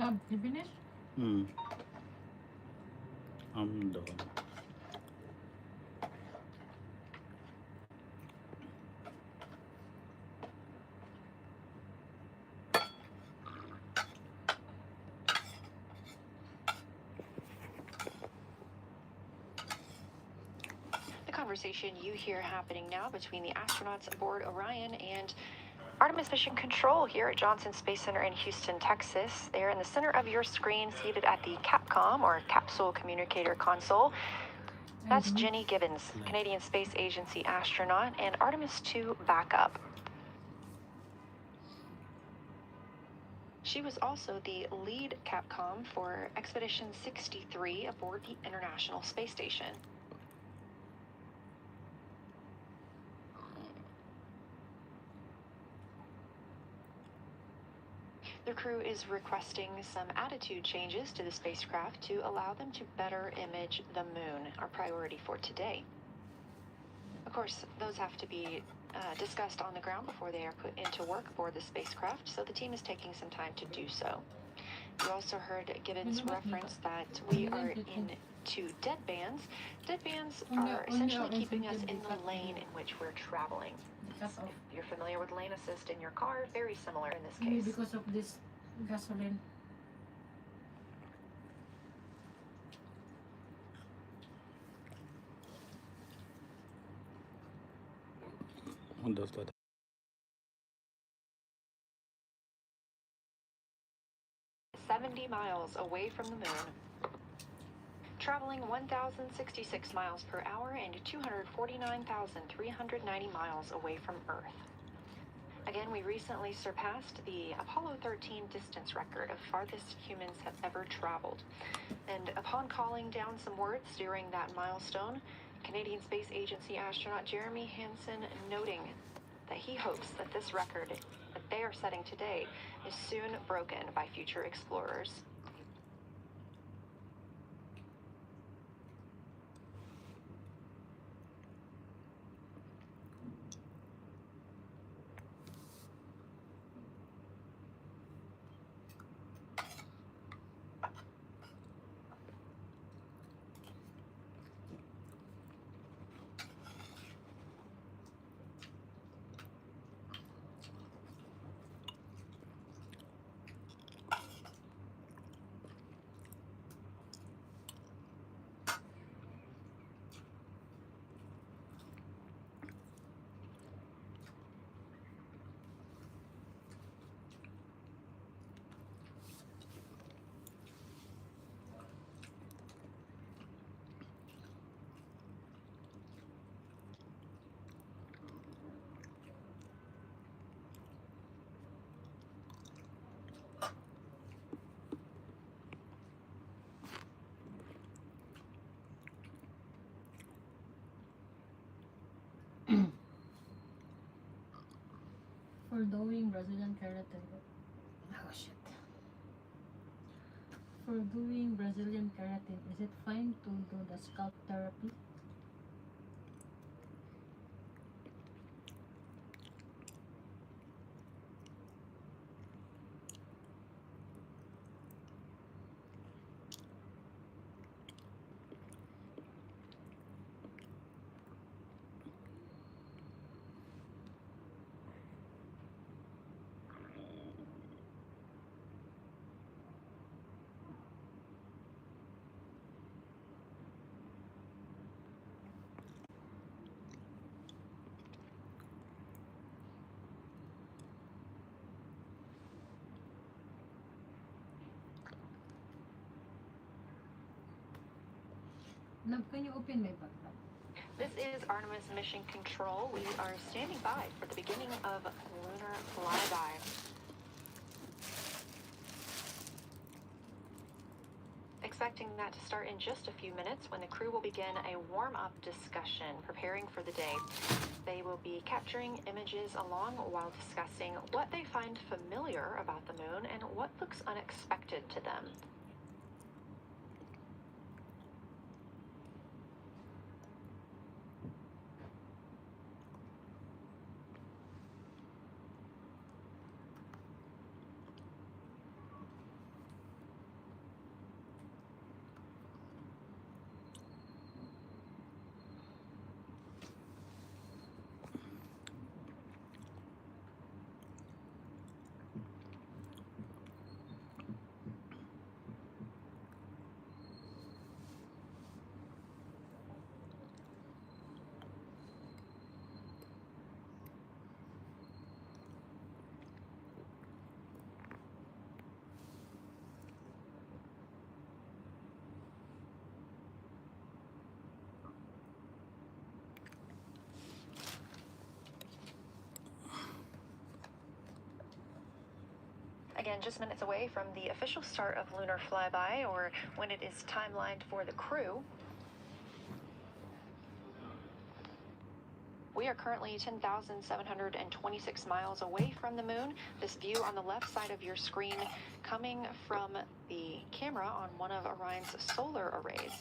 Love, you finish? Hmm. I'm done. The conversation you hear happening now between the astronauts aboard Orion and Artemis Mission Control here at Johnson Space Center in Houston, Texas. They're in the center of your screen, seated at the CAPCOM, or Capsule Communicator Console. That's Jenny Gibbons, Canadian Space Agency astronaut and Artemis II backup. She was also the lead Capcom for Expedition 63 aboard the International Space Station. The crew is requesting some attitude changes to the spacecraft to allow them to better image the moon, our priority for today. Of course, those have to be discussed on the ground before they are put into work aboard the spacecraft, so the team is taking some time to do so. You also heard Gibbons reference that we are in two deadbands. Deadbands are essentially keeping us in the lane in which we're traveling. If you're familiar with lane assist in your car, very similar in this case. Because of this gasoline. What does that? 70 miles away from the moon, traveling 1,066 miles per hour and 249,390 miles away from Earth. Again, we recently surpassed the Apollo 13 distance record of farthest humans have ever traveled. And upon calling down some words during that milestone, Canadian Space Agency astronaut Jeremy Hansen noting that he hopes that this record that they are setting today is soon broken by future explorers. For doing Brazilian keratin. Oh shit. For doing Brazilian keratin, is it fine to do the scalp therapy? Love, can you open my backpack? This is Artemis Mission Control. We are standing by for the beginning of lunar flyby. Expecting that to start in just a few minutes when the crew will begin a warm-up discussion preparing for the day. They will be capturing images along while discussing what they find familiar about the moon and what looks unexpected to them. Again, just minutes away from the official start of lunar flyby, or when it is timelined for the crew. We are currently 10,726 miles away from the moon. This view on the left side of your screen coming from the camera on one of Orion's solar arrays.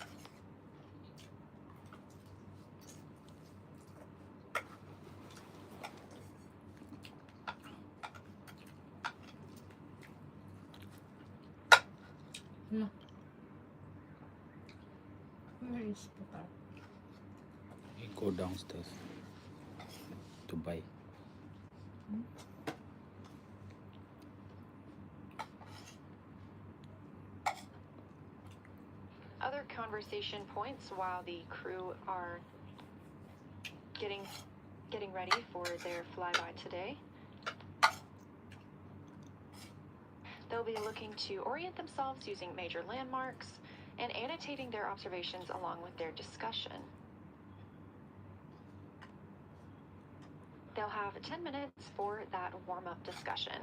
Yeah. Where is Qatar? You go downstairs to buy. Other conversation points while the crew are getting ready for their flyby today. They'll be looking to orient themselves using major landmarks and annotating their observations along with their discussion. They'll have 10 minutes for that warm-up discussion.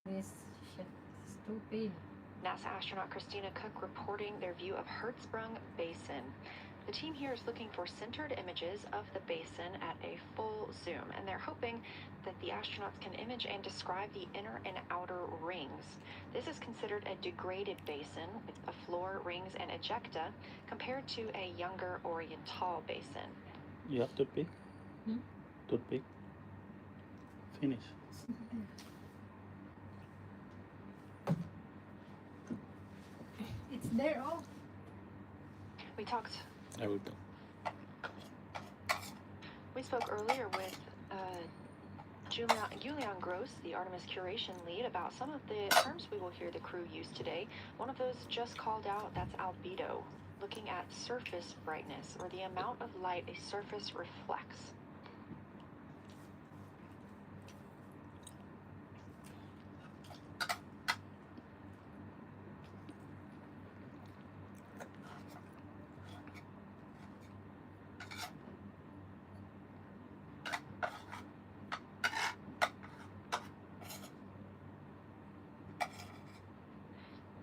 This shit is stupid. NASA astronaut Christina Cook reporting their view of Hertzsprung Basin. The team here is looking for centered images of the basin at a full zoom, and they're hoping that the astronauts can image and describe the inner and outer rings. This is considered a degraded basin with a floor, rings, and ejecta compared to a younger Oriental basin. You have toothpick? Hmm? Toothpick? Finish. They're off. We talked. I will do. We spoke earlier with Julian Gross, the Artemis curation lead, about some of the terms we will hear the crew use today. One of those just called out, that's albedo, looking at surface brightness, or the amount of light a surface reflects.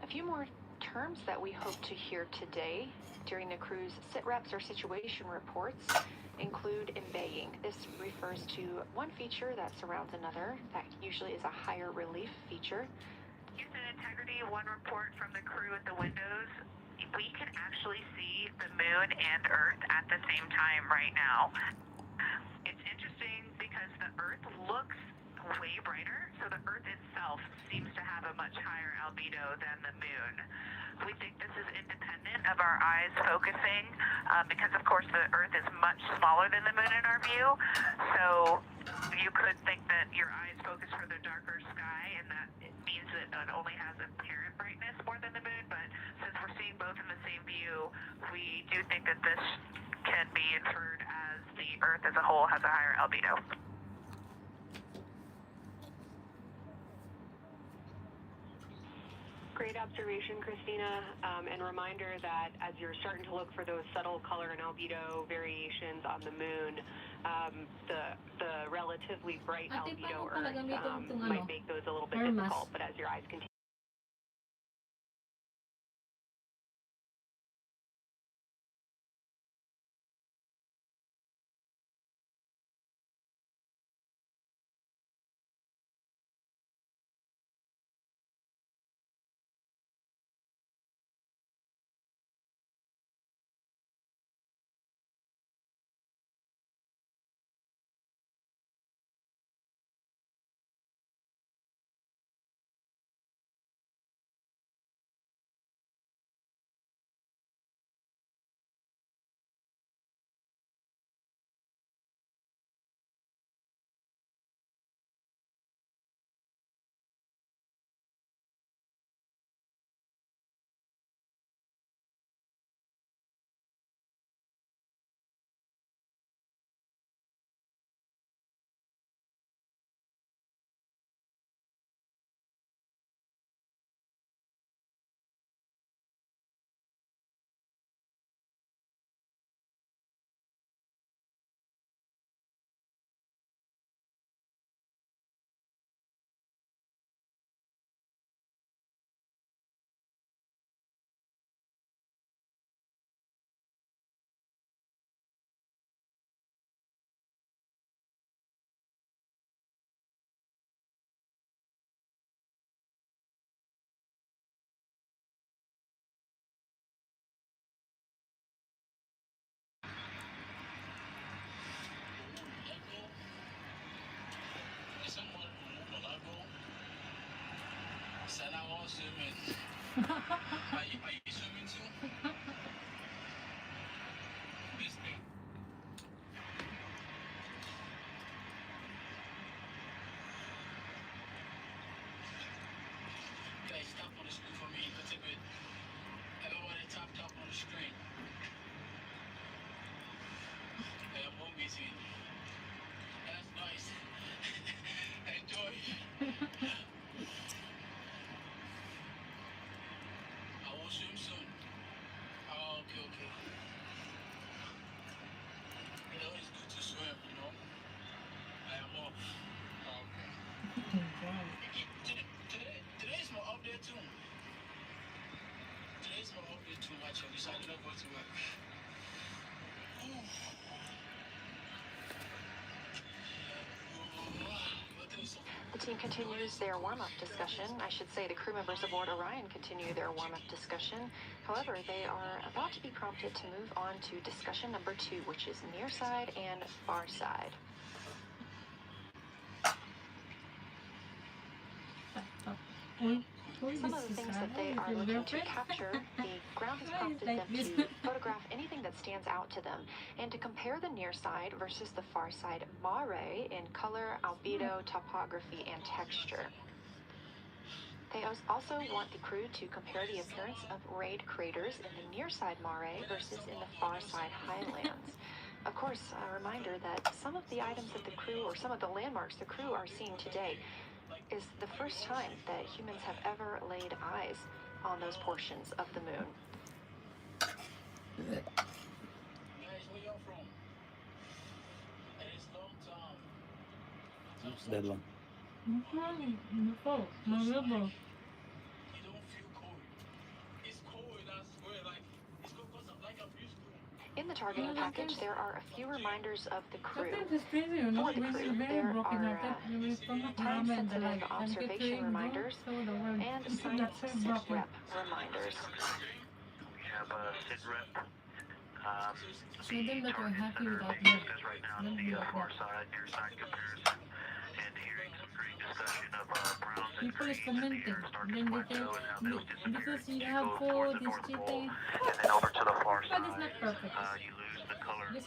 A few more terms that we hope to hear today during the crew's sit reps or situation reports include embaying. This refers to one feature that surrounds another. That usually is a higher relief feature. Houston Integrity, one report from the crew at the windows. We can actually see the moon and Earth at the same time right now. It's interesting because the Earth looks way brighter, so the Earth itself seems to have a much higher albedo than the moon. We think this is independent of our eyes focusing because, of course, the Earth is much smaller than the moon in our view. So you could think that your eyes focus for the darker sky, and that it means that it only has apparent brightness more than the moon. But since we're seeing both in the same view, we do think that this can be inferred as the Earth as a whole has a higher albedo. Great observation, Christina, and reminder that as you're starting to look for those subtle color and albedo variations on the moon, the relatively bright Ate, albedo paano pala Earth gamitin itong might make those a little bit Hermas? difficult, but as your eyes continue Are you swimming too? Guys, stop on the screen for me. That's a bit. I don't want to top on the screen. I am home busy. That's nice. Enjoy. I will swim soon. Oh, okay. You know, it's good to swim, you know. I am off. Okay. Today's my off day too. Today's my off day too much. I decided not to go to work. The team continues their warm-up discussion. I should say the crew members aboard Orion continue their warm-up discussion. However, they are about to be prompted to move on to discussion number 2, which is near side and far side. Some of the things that they are looking to capture, the ground has prompted like them this? to photograph anything that stands out to them and to compare the near side versus the far side mare in color, albedo, topography, and texture. They also want the crew to compare the appearance of rayed craters in the near side mare versus in the far side highlands. Of course, a reminder that some of the items that the crew, or some of the landmarks the crew are seeing today, is the first time that humans have ever laid eyes on those portions of the moon. Guys, where y'all from? And it's long time. That one. Oh, my river. You don't feel cold. It's cold, I swear. Like, it's cold because like I'm used to it. In the targeting package, there are a few reminders of the crew. Sometimes it's crazy, you know, For the when crew, you're very there broken are hearted, you will come up to mom and time-sensitive like, I'm observation getting reminders so the world and is not so science broken. rep reminders. We have a sit rep. Show them that you're happy without them. Because right now Don't it's be the like far that. side, near side comparison, and hearing some great discussion of browns and People is greens in the commenting, air start to then they plateau and how those disappear. because you You have go food, towards the this North Pole, cheating, and then over to the far but it's not side, perfect. you lose the color. This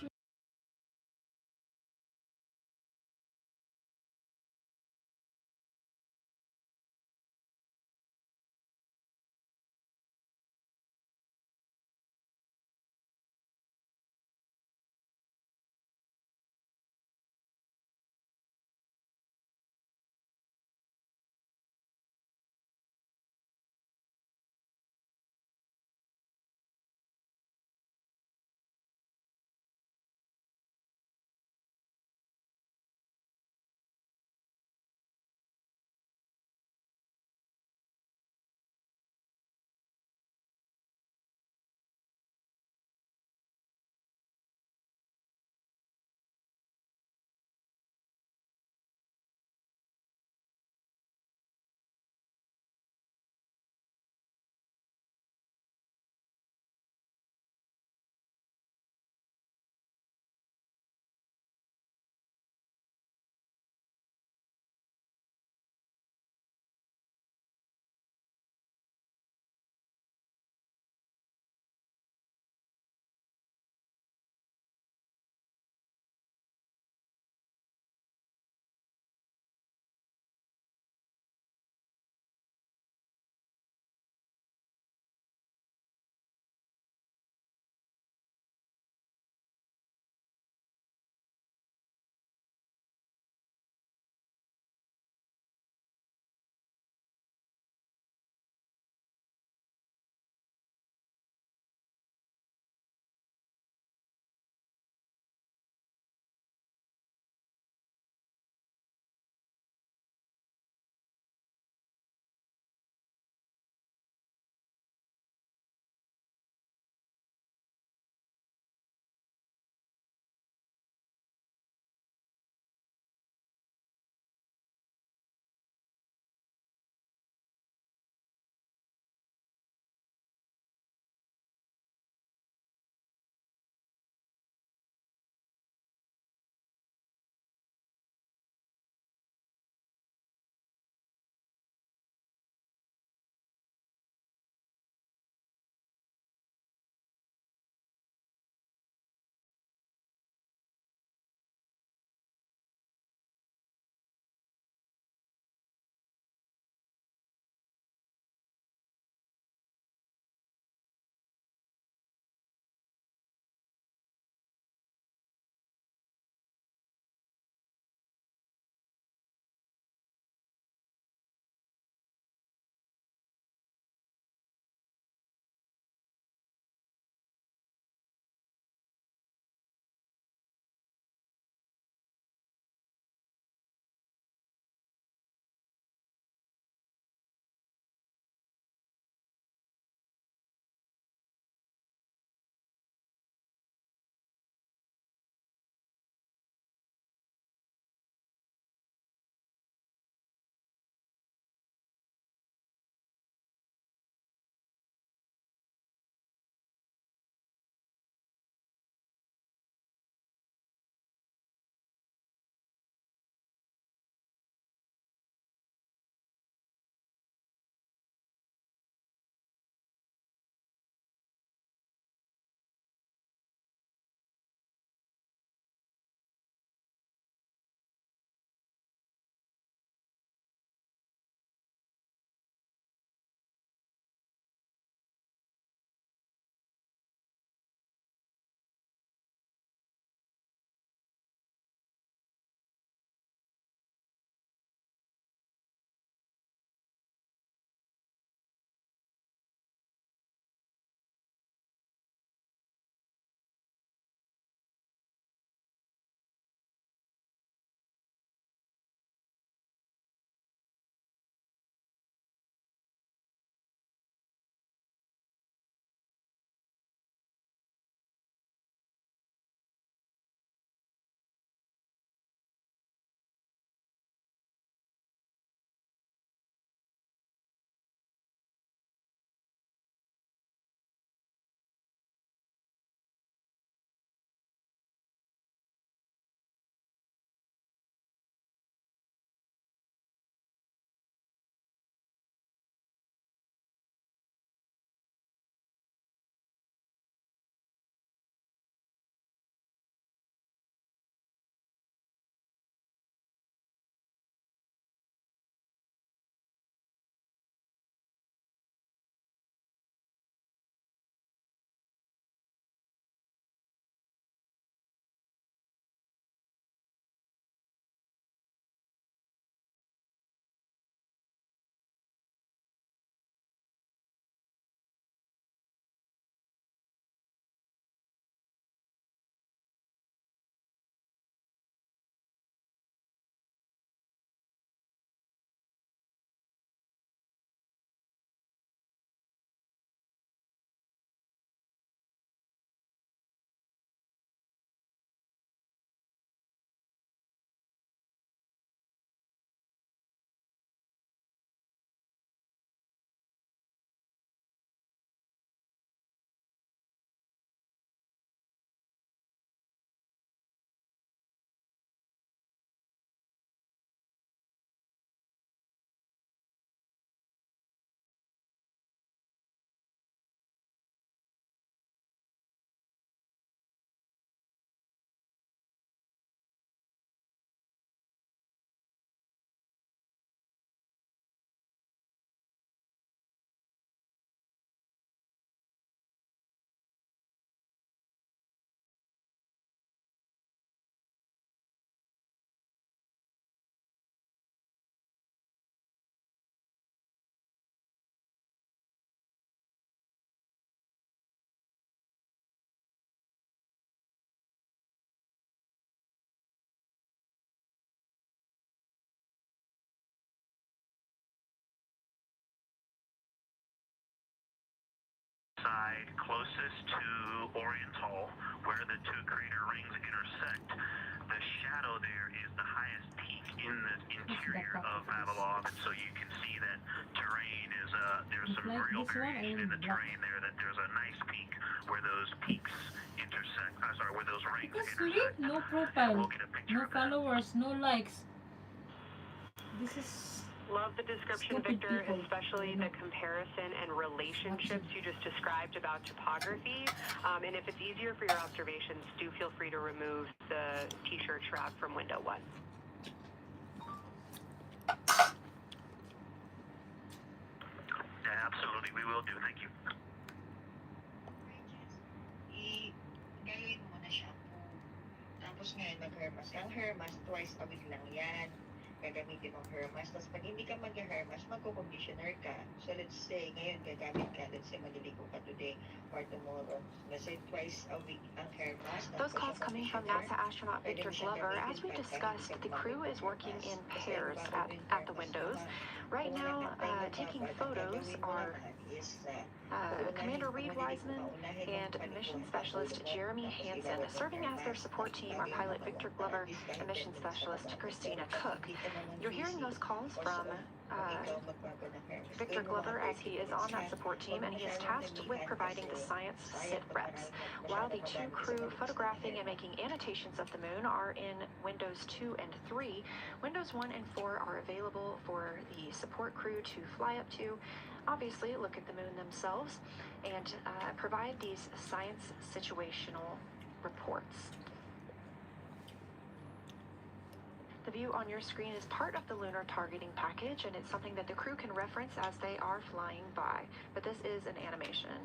side closest to Oriental, where the two crater rings intersect, the shadow there is the highest peak in the interior of Vavilov, and so you can see that terrain is there's some Like real this one, I variation in will the block. terrain there. That there's a nice peak where those peaks intersect. Where those rings Because Lee, intersect. no We'll profile, get a picture no of that. followers, no likes. This is Love the description, stupid Victor, people. especially the comparison and relationships you just described about topography. And if it's easier for your observations, do feel free to remove the t-shirt strap from window 1. Yeah, absolutely, we will do. Thank you. I-gawin mo na shampoo. Tapos ngayon, mag-Hermas. Ang Hermas, twice a week lang yan. Gagamitin mong Hermas. Tapos pag hindi ka mag-Hermas, magko-conditioner ka. So let's say, ngayon gagamit ka. Let's say, maliligo ka today or tomorrow. Let's say, twice a week ang Hermas. Those calls coming from NASA astronaut Victor Glover. As we discussed, the crew is working in pairs at the windows. Right now, taking photos are Commander Reed Wiseman and Mission Specialist Jeremy Hansen. Serving as their support team are pilot Victor Glover and Mission Specialist Christina Cook. You're hearing those calls from Victor Glover as he is on that support team, and he is tasked with providing the science sit reps, while the two crew photographing and making annotations of the moon are in Windows 2 and 3. Windows 1 and 4 are available for the support crew to fly up to, obviously look at the moon themselves, and provide these science situational reports. The view on your screen is part of the lunar targeting package, and it's something that the crew can reference as they are flying by, but this is an animation.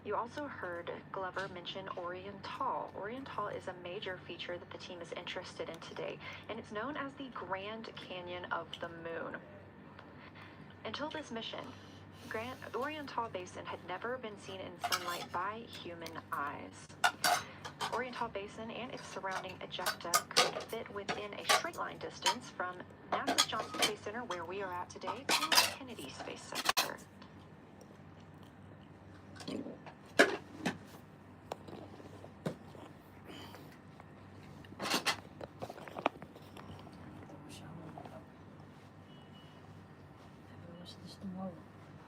You also heard Glover mention Oriental. Oriental is a major feature that the team is interested in today, and it's known as the Grand Canyon of the Moon. Until this mission, Oriental Basin had never been seen in sunlight by human eyes. Oriental Basin and its surrounding ejecta could fit within a straight line distance from NASA's Johnson Space Center, where we are at today, to Kennedy Space Center.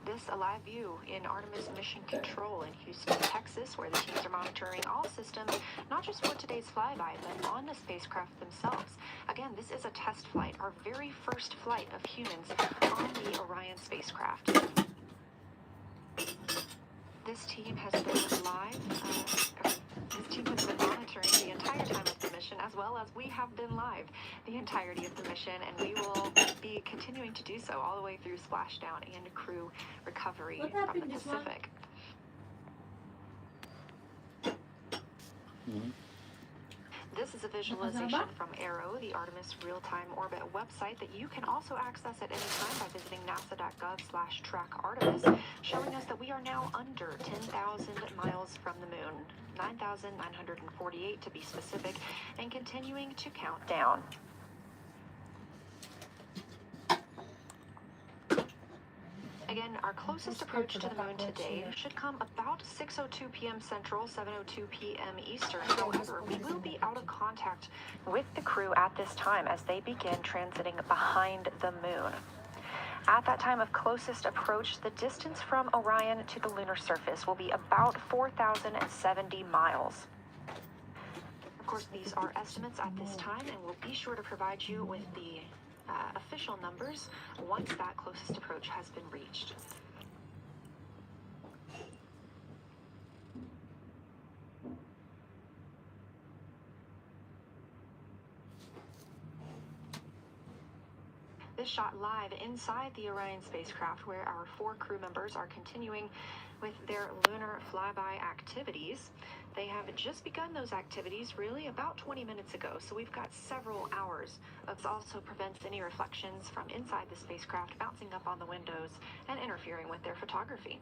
This a live view in Artemis Mission Control in Houston, Texas, where the teams are monitoring all systems, not just for today's flyby, but on the spacecraft themselves. Again, this is a test flight, our very first flight of humans on the Orion spacecraft. This team has been live. This team has been monitoring the entire time of the mission, as well as we have been live the entirety of the mission, and we will be continuing to do so all the way through splashdown and crew recovery from the Pacific. This is a visualization from ARROW, the Artemis Real-Time Orbit website that you can also access at any time by visiting nasa.gov/track-Artemis, showing us that we are now under 10,000 miles from the moon, 9,948 to be specific, and continuing to count down. Again, our closest approach to the moon today should come about 6:02 p.m. Central, 7:02 p.m. Eastern. However, we will be out of contact with the crew at this time as they begin transiting behind the moon. At that time of closest approach, the distance from Orion to the lunar surface will be about 4,070 miles. Of course, these are estimates at this time, and we'll be sure to provide you with the official numbers once that closest approach has been reached. This shot live inside the Orion spacecraft, where our 4 crew members are continuing with their lunar flyby activities. They have just begun those activities really about 20 minutes ago, so we've got several hours. This also prevents any reflections from inside the spacecraft bouncing up on the windows and interfering with their photography.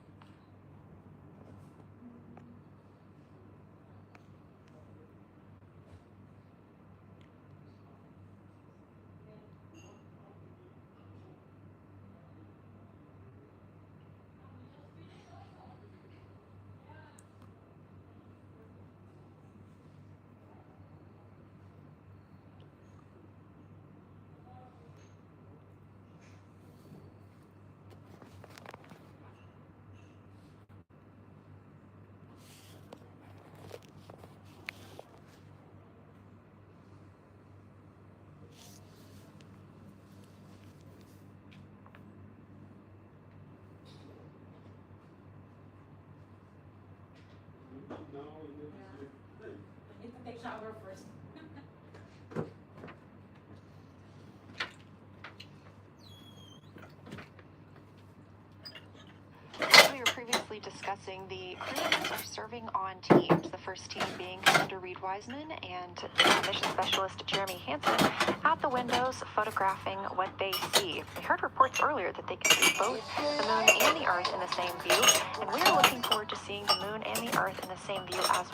I need to take shower first. As we were previously discussing, the crew members are serving on teams. The first team being Commander Reed Wiseman and Mission Specialist Jeremy Hansen at the windows photographing what they see. We heard reports earlier that they can see both the moon and the Earth in the same view, and we are looking forward to seeing the moon and the Earth in the same view as